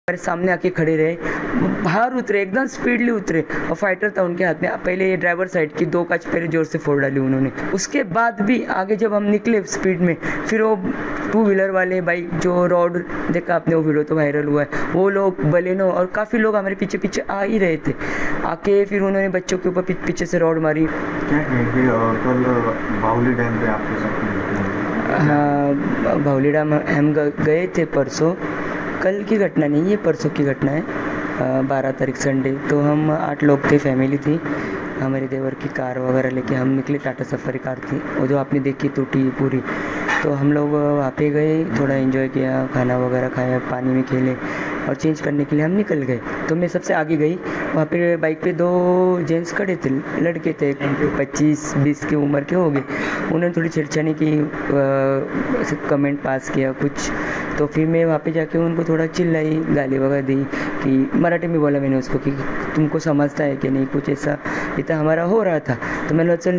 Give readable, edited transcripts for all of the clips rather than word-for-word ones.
हमारे सामने आके खड़े रहे, बाहर उतरे, एकदम स्पीडली उतरे और फाइटर था उनके हाथ में। पहले ये ड्राइवर साइड की 2 कांच पहले जोर से फोड़ डाली उन्होंने। उसके बाद भी आगे जब हम निकले स्पीड में, फिर वो 2 व्हीलर वाले बाइक जो रोड देखा आपने, वो वीडियो तो वायरल हुआ है, वो लोग बलेनो और काफ़ी लोग हमारे पीछे पीछे आ ही रहे थे। आके फिर उन्होंने बच्चों के ऊपर पीछे से रोड मारी। क्या कहेंगे कल बावली डैम पे आपके साथ? हाँ, बावली डैम हम गए थे परसों। कल की घटना नहीं, ये परसों की घटना है। 12 तारीख संडे। तो हम 8 लोग थे, फैमिली थी। हमारे देवर की कार वगैरह लेके हम निकले, टाटा सफारी कार थी वो जो आपने देखी टूटी पूरी। तो हम लोग वहाँ पे गए, थोड़ा एंजॉय किया, खाना वगैरह खाया, पानी में खेले और चेंज करने के लिए हम निकल गए। तो मैं सबसे आगे गई, वहाँ पे बाइक पे 2 जेंट्स खड़े थे, लड़के थे, 25-20 की उम्र के हो गए। उन्होंने थोड़ी छेड़छाड़ी की, कमेंट पास किया कुछ। तो फिर मैं वहाँ पे जाके उनको थोड़ा चिल्लाई, गाली वगैरह दी कि मराठी में बोला मैंने उसको कि तुमको समझता है कि नहीं, कुछ ऐसा इतना हमारा हो रहा था। तो मैंने बोला चल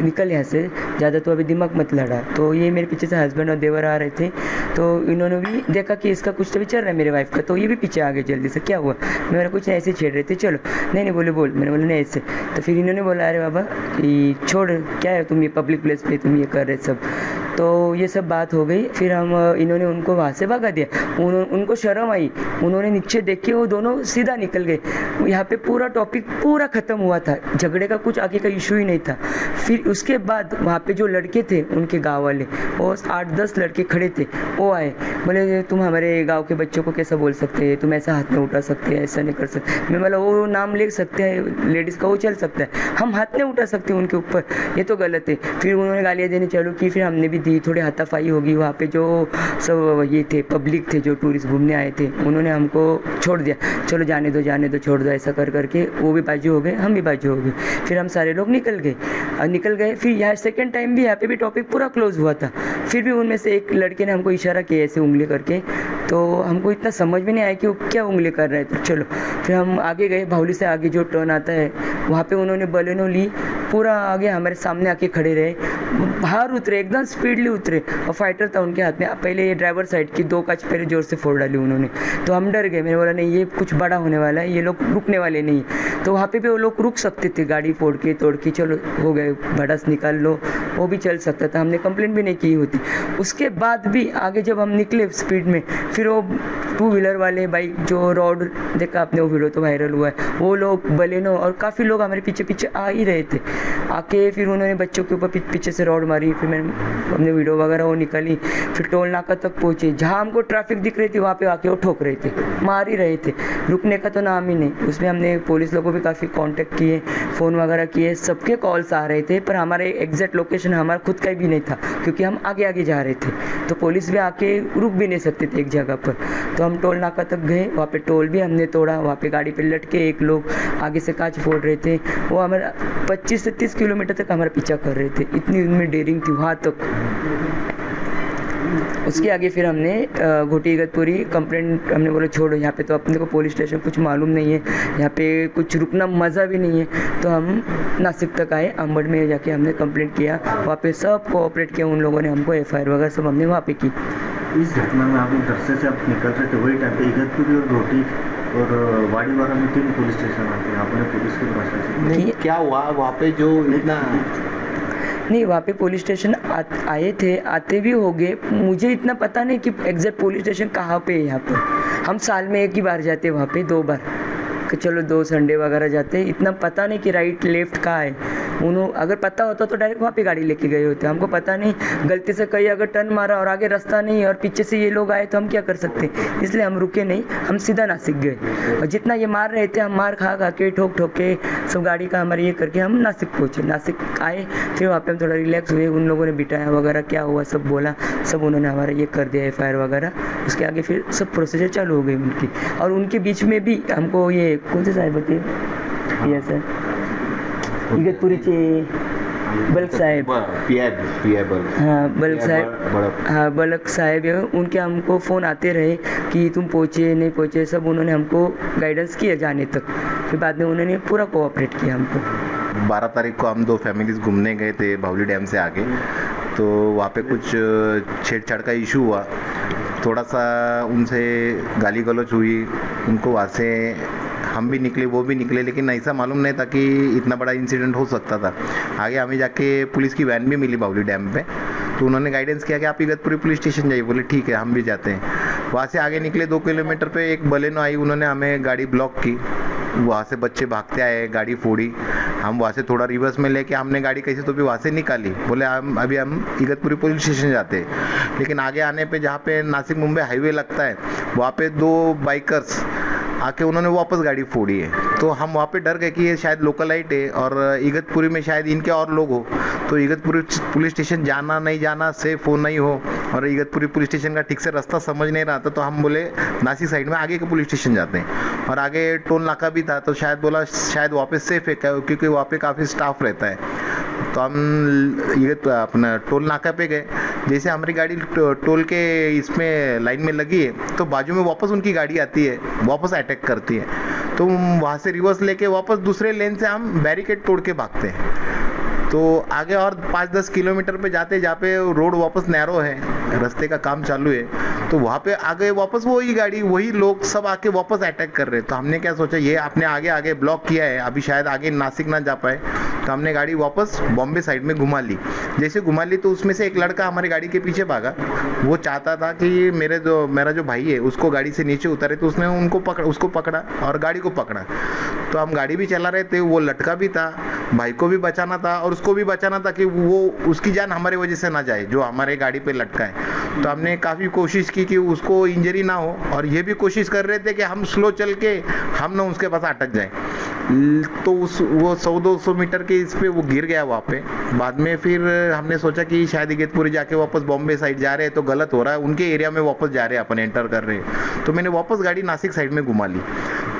निकल यहाँ से, ज़्यादा तो अभी दिमाग मत लड़ा। तो ये मेरे पीछे से हस्बैंड और देवर आ रहे थे, तो इन्होंने भी देखा कि इसका कुछ तो भी चल रहा है मेरे वाइफ का, तो ये भी पीछे आ गए जल्दी से। क्या हुआ? मैंने कुछ ऐसे छेड़ रहे थे, चलो। नहीं बोले बोल। मैंने बोला नहीं ऐसे। तो फिर इन्होंने बोला अरे बाबा कि छोड़, क्या है तुम ये पब्लिक प्लेस पे तुम ये कर रहे सब। तो ये सब बात हो गई। फिर इन्होंने उनको वहाँ से भगा दिया। उनको शर्म आई, उन्होंने नीचे देख के वो दोनों सीधा निकल गए। यहाँ पे पूरा टॉपिक पूरा ख़त्म हुआ था, झगड़े का कुछ आगे का इशू ही नहीं था। फिर उसके बाद वहाँ पे जो लड़के थे उनके गांव वाले, वो 8-10 लड़के खड़े थे, वो आए, बोले तुम हमारे गांव के बच्चों को कैसा बोल सकते हैं, तुम ऐसा हाथ नहीं उठा सकते, ऐसा नहीं कर सकते। मैं बोला वो नाम ले सकते हैं, लेडीज़ का वो चल सकता है, हम हाथ नहीं उठा सकते उनके ऊपर, ये तो गलत है। फिर उन्होंने गालियाँ देनी चालू की, फिर हमने भी दी, थोड़ी हाथापाई होगी। वहाँ पे जो सब ये थे पब्लिक थे जो टूरिस्ट घूमने आए थे, उन्होंने हमको छोड़ दिया, चलो जाने दो छोड़ दो, ऐसा कर करके वो भी बाजू हो गए, हम भी बाजू हो गए। फिर हम सारे लोग निकल गए। फिर यहाँ सेकंड टाइम भी यहाँ पे भी टॉपिक पूरा क्लोज हुआ था। फिर भी उनमें से एक लड़के ने हमको इशारा किया ऐसे उंगली करके, तो हमको इतना समझ में नहीं आया कि वो क्या उंगली कर रहे थे। चलो फिर हम आगे गए, बावली से आगे जो टर्न आता है वहाँ पे उन्होंने बलेनो ली, पूरा आगे हमारे सामने आके खड़े रहे, बाहर उतरे, एकदम स्पीडली उतरे और फाइटर था उनके हाथ में। पहले ये ड्राइवर साइड की 2 कांच पहले जोर से फोड़ डाली उन्होंने। तो हम डर गए, मैंने बोला नहीं ये कुछ बड़ा होने वाला है, ये लोग रुकने वाले नहीं। तो वहाँ पे भी वो लोग रुक सकते थे, गाड़ी फोड़ के तोड़ के, चलो हो गए, भड़ास निकाल लो, वो भी चल सकता था, हमने कंप्लेंट भी नहीं की होती। उसके बाद भी आगे जब हम निकले स्पीड में, फिर वो 2 व्हीलर वाले बाइक जो रोड देखा आपने, वो वीडियो तो वायरल हुआ है, वो लोग बलेनो और काफ़ी लोग हमारे पीछे पीछे आ ही रहे थे। आके फिर उन्होंने बच्चों के ऊपर पीछे से रोड मारी। फिर हमने वीडियो वगैरह वो निकाली। फिर टोल नाका तक पहुँचे, जहाँ हमको ट्रैफिक दिख रही थी वहाँ पे आके वो ठोक रहे थे, मार ही रहे थे, रुकने का तो नाम ही नहीं। उसमें हमने पुलिस लोगों को भी काफ़ी कांटेक्ट किए, फ़ोन वगैरह किए, सबके कॉल्स आ रहे थे, पर हमारे एग्जैक्ट लोकेशन हमारा खुद का भी नहीं था क्योंकि हम आगे जा रहे थे। तो पुलिस भी आके रुक भी नहीं सकते थे एक जगह पर। तो हम टोल नाका तक गए, वहाँ पे टोल भी हमने तोड़ा। वहाँ पे गाड़ी पे लटके एक लोग आगे से कांच फोड़ रहे थे, वो हमारा 25 से 30 किलोमीटर तक हमारा पीछा कर रहे थे, इतनी उनमें डेयरिंग थी वहाँ तक। उसके आगे फिर हमने घोटी इगतपुरी कंप्लेंट, हमने बोला छोड़ो, यहाँ पे तो अपने को पुलिस स्टेशन कुछ मालूम नहीं है, यहाँ पे कुछ रुकना मज़ा भी नहीं है। तो हम नासिक तक आए, अंबड में जाके हमने कंप्लेंट किया, वहाँ पे सब कोऑपरेट किया उन लोगों ने, हमको FIR वगैरह सब हमने वहाँ पे की। इस घटना में आप दरसे से आप निकल रहे थे, वही टाइम पे इगतपुरी और घोटी और वाड़ीवाड़ा में 3 पुलिस स्टेशन आते हैं, आपने पुलिस की भाषा से नहीं, क्या हुआ वहाँ पे जो इतना नहीं वहाँ पे पुलिस स्टेशन आए थे, आते भी हो गए, मुझे इतना पता नहीं कि एग्जैक्ट पुलिस स्टेशन कहाँ पे है। यहाँ पे हम साल में 1 ही बार जाते, वहाँ पे 2 बार कि चलो 2 संडे वगैरह जाते, इतना पता नहीं कि राइट लेफ्ट कहाँ है। उन्होंने अगर पता होता तो डायरेक्ट वहाँ पे गाड़ी लेके गए होते, हमको पता नहीं, गलती से कहीं अगर टर्न मारा और आगे रास्ता नहीं और पीछे से ये लोग आए तो हम क्या कर सकते, इसलिए हम रुके नहीं, हम सीधा नासिक गए। और जितना ये मार रहे थे हम मार खा के ठोक के सब गाड़ी का हमारे ये करके हम नासिक पहुँचे। नासिक आए, फिर वहाँ पे हम थोड़ा रिलैक्स हुए, उन लोगों ने बिठाया वगैरह, क्या हुआ सब बोला, सब उन्होंने हमारा ये कर दिया FIR वगैरह। उसके आगे फिर सब प्रोसीजर चालू हो गई उनकी। और उनके बीच में भी हमको ये कौन से साहब होते हैं, ये सर इगतपुरीचे बल्क साहेब, हाँ बल्क साहेब, हाँ बल्क साहेब है, उनके हमको फ़ोन आते रहे कि तुम पहुँचे नहीं पहुँचे, सब उन्होंने हमको गाइडेंस किया जाने तक। फिर बाद में उन्होंने पूरा कोऑपरेट किया हमको। 12 तारीख को हम 2 फैमिलीज घूमने गए थे बावली डैम से आगे, तो वहाँ पे कुछ छेड़छाड़ का इशू हुआ। थोड़ा सा उनसे गाली गलौज हुई, उनको वहाँ से हम भी निकले, वो भी निकले, लेकिन ऐसा मालूम नहीं था कि इतना बड़ा इंसिडेंट हो सकता था। आगे हमें जाके पुलिस की वैन भी मिली बावली डैम पे, तो उन्होंने गाइडेंस किया कि आप इगतपुरी पुलिस स्टेशन जाइए। बोले ठीक है, हम भी जाते हैं। वहाँ से आगे निकले 2 किलोमीटर पे एक बलेनो आई, उन्होंने हमें गाड़ी ब्लॉक की। वहाँ से बच्चे भागते आए, गाड़ी फोड़ी। हम वहाँ से थोड़ा रिवर्स में लेके हमने गाड़ी कैसे तो भी वहाँ से निकाली। बोले हम इगतपुरी पुलिस स्टेशन जाते हैं। लेकिन आगे आने पे जहाँ पे नासिक मुंबई हाईवे लगता है, वहाँ पे 2 बाइकर्स आके उन्होंने वापस गाड़ी फोड़ी है। तो हम वहाँ पे डर गए कि ये शायद लोकलाइट है और इगतपुरी में शायद इनके और लोग हो, तो इगतपुरी पुलिस स्टेशन जाना नहीं जाना, सेफ हो नहीं हो, और इगतपुरी पुलिस स्टेशन का ठीक से रास्ता समझ नहीं रहा था। तो हम बोले नासिक साइड में आगे के पुलिस स्टेशन जाते हैं, और आगे टोल नाका भी था, तो शायद बोला शायद वहाँ पे सेफ है क्योंकि वहाँ पे काफ़ी स्टाफ रहता है। तो हम ये तो अपना टोल नाका पे गए। जैसे हमारी गाड़ी टोल के इसमें लाइन में लगी है, तो बाजू में वापस उनकी गाड़ी आती है, वापस अटैक करती है। तो वहाँ से रिवर्स लेके वापस दूसरे लेन से हम बैरिकेड तोड़ के भागते हैं। तो आगे और 5-10 किलोमीटर पे जाते, जहाँ पे रोड वापस नैरो है, रास्ते का काम चालू है, तो वहाँ पे आगे वापस वही गाड़ी वही लोग सब आके वापस अटैक कर रहे हैं। तो हमने क्या सोचा, ये आपने आगे ब्लॉक किया है, अभी शायद आगे नासिक ना जा पाए। तो हमने गाड़ी वापस बॉम्बे साइड में घुमा ली। जैसे घुमा ली तो उसमें से एक लड़का हमारी गाड़ी के पीछे भागा। वो चाहता था कि मेरा जो भाई है उसको गाड़ी से नीचे उतारे, तो उसने उसको पकड़ा और गाड़ी को पकड़ा। तो हम गाड़ी भी चला रहे थे, वो लटका भी था, भाई को भी बचाना था और उसको भी बचाना था कि वो उसकी जान हमारी वजह से ना जाए जो हमारे गाड़ी पे लटका है। तो हमने काफ़ी कोशिश की कि उसको इंजरी ना हो, और ये भी कोशिश कर रहे थे कि हम स्लो चल के हम ना उसके पास अटक जाए। तो वो 100-200 मीटर के इस पे वो गिर गया वहाँ पे। बाद में फिर हमने सोचा कि शायद इगतपुरी जाके वापस बॉम्बे साइड जा रहे हैं तो गलत हो रहा है, उनके एरिया में वापस जा रहे हैं, अपन एंटर कर रहे हैं। तो मैंने वापस गाड़ी नासिक साइड में घुमा ली।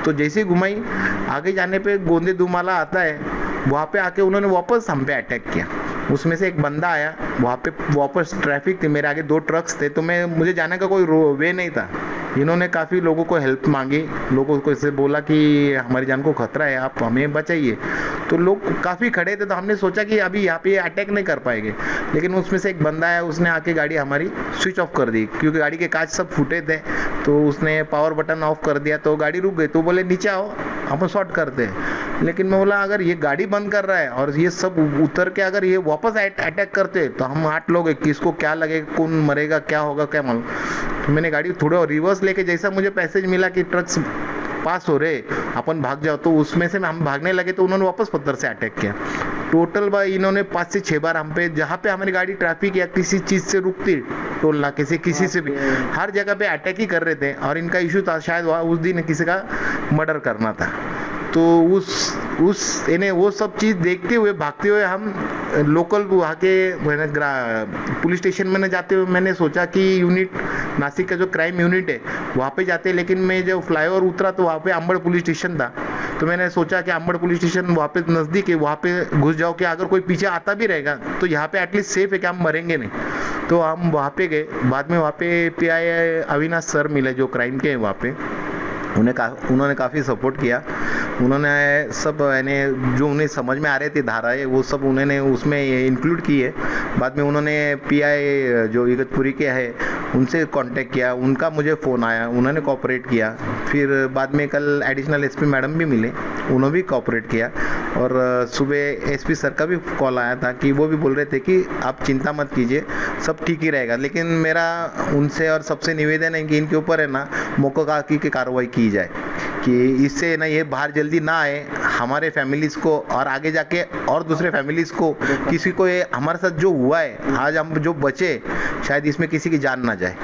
तो जैसे ही घुमाई, आगे जाने पे गोंदे दुमाला आता है, वहाँ पे आके उन्होंने वापस हम पे अटैक किया। उसमें से एक बंदा आया, वहाँ पे वापस ट्रैफिक थी, मेरे आगे 2 ट्रक्स थे, तो मुझे जाने का कोई वे नहीं था। इन्होंने काफ़ी लोगों को हेल्प मांगी, लोगों को इससे बोला कि हमारी जान को खतरा है, आप हमें बचाइए। तो लोग काफ़ी खड़े थे, तो हमने सोचा कि अभी यहाँ पे अटैक नहीं कर पाएंगे। लेकिन उसमें से एक बंदा आया, उसने आके गाड़ी हमारी स्विच ऑफ कर दी, क्योंकि गाड़ी के कांच सब फूटे थे। तो उसने पावर बटन ऑफ कर दिया, तो गाड़ी रुक गई। तो बोले नीचे आओ, हम शॉर्ट करते हैं। लेकिन मैं बोला अगर ये गाड़ी बंद कर रहा है और ये सब उतर के अगर ये वापस अटैक करते तो हम 8 लोग हैं, किसको क्या लगेगा, कौन मरेगा, क्या होगा, क्या मालूम। तो मैंने गाड़ी थोड़ा रिवर्स लेके, जैसा मुझे पैसेज मिला कि ट्रक्स पास हो रहे, अपन भाग जाओ, तो उसमें से हम भागने लगे, तो उन्होंने वापस पत्थर से अटैक किया। टोटल इन्होंने 5 से 6 बार हम पे, जहाँ पे हमारी गाड़ी ट्रैफिक या किसी चीज़ से रुकती, टोल नाके से किसी से भी, हर जगह पे अटैक ही कर रहे थे। और इनका इशू था शायद उस दिन किसी का मर्डर करना था। तो इन्हें वो सब चीज़ देखते हुए भागते हुए हम लोकल वहाँ के पुलिस स्टेशन में न जाते हुए मैंने सोचा कि यूनिट नासिक का जो क्राइम यूनिट है वहाँ पे जाते। लेकिन मैं जब फ्लाईओवर उतरा तो वहाँ पे अंबड़ पुलिस स्टेशन था। तो मैंने सोचा कि अंबड़ पुलिस स्टेशन वहाँ पे नज़दीक है, वहाँ पे घुस जाओ कि अगर कोई पीछे आता भी रहेगा तो यहाँ पे एटलीस्ट सेफ है कि हम मरेंगे नहीं। तो हम वहाँ पे गए। बाद में वहाँ पे PI अविनाश सर मिले जो क्राइम के हैं वहाँ पे। उन्होंने काफ़ी सपोर्ट किया। उन्होंने सब यानी जो उन्हें समझ में आ रहे थे धाराएं वो सब उन्होंने उसमें इंक्लूड की है। बाद में उन्होंने PI जो इगतपुरी के है उनसे कांटेक्ट किया, उनका मुझे फ़ोन आया, उन्होंने कोऑपरेट किया। फिर बाद में कल एडिशनल SP मैडम भी मिले, उन्होंने भी कोऑपरेट किया। और सुबह SP सर का भी कॉल आया था कि वो भी बोल रहे थे कि आप चिंता मत कीजिए, सब ठीक ही रहेगा। लेकिन मेरा उनसे और सबसे निवेदन है कि इनके ऊपर है ना मौका की कार्रवाई की जाए कि इससे ना ये बाहर जल्दी ना आए, हमारे फैमिलीज़ को और आगे जाके और दूसरे फैमिलीज़ को किसी को ये हमारे साथ जो हुआ है आज हम जो बचे शायद इसमें किसी की जान ना जाए।